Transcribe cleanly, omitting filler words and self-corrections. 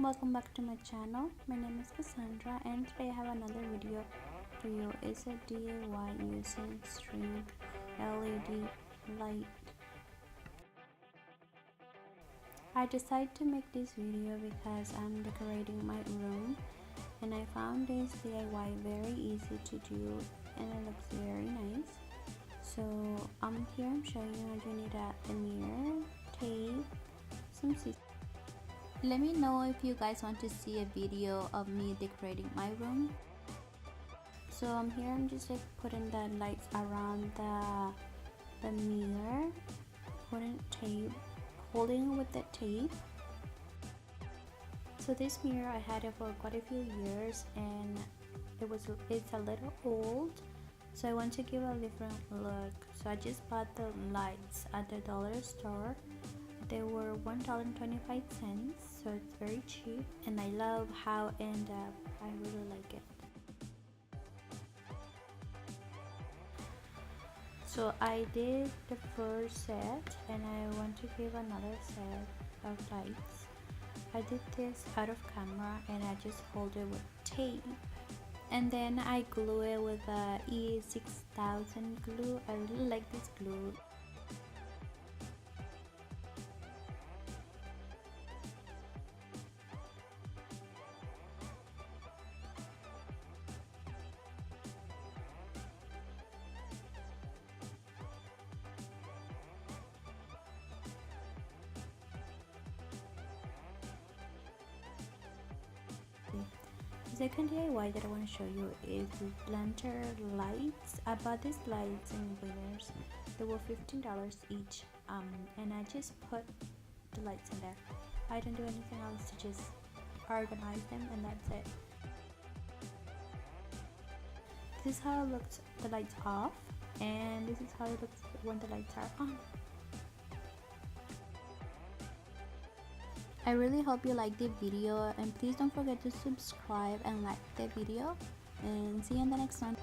everyone, welcome back to my channel. My name is Cassandra and today I have another video for you. It's a DIY using string LED light. I decided to make this video because I'm decorating my room and I found this DIY very easy to do and it looks very nice. So here I'm showing you how you need a mirror, tape, some scissors. Let me know if you guys want to see a video of me decorating my room. So here I'm just like putting the lights around the mirror, putting tape, holding with the tape. So this mirror I had it for quite a few years and it's a little old, so I want to give a different look. So I just bought the lights at the dollar store. They were $1.25, so it's very cheap and I love how it ended up. I really like it. So I did the first set and I want to give another set of lights. I did this out of camera and I just hold it with tape and then I glue it with a E6000 glue. I really like this glue. The second DIY that I want to show you is planter lights. I bought these lights in Winners. They were $15 each, and I just put the lights in there. I don't do anything else to just organize them, and that's it. This is how it looks the lights off, and this is how it looks when the lights are on. I really hope you like the video and please don't forget to subscribe and like the video and see you in the next one.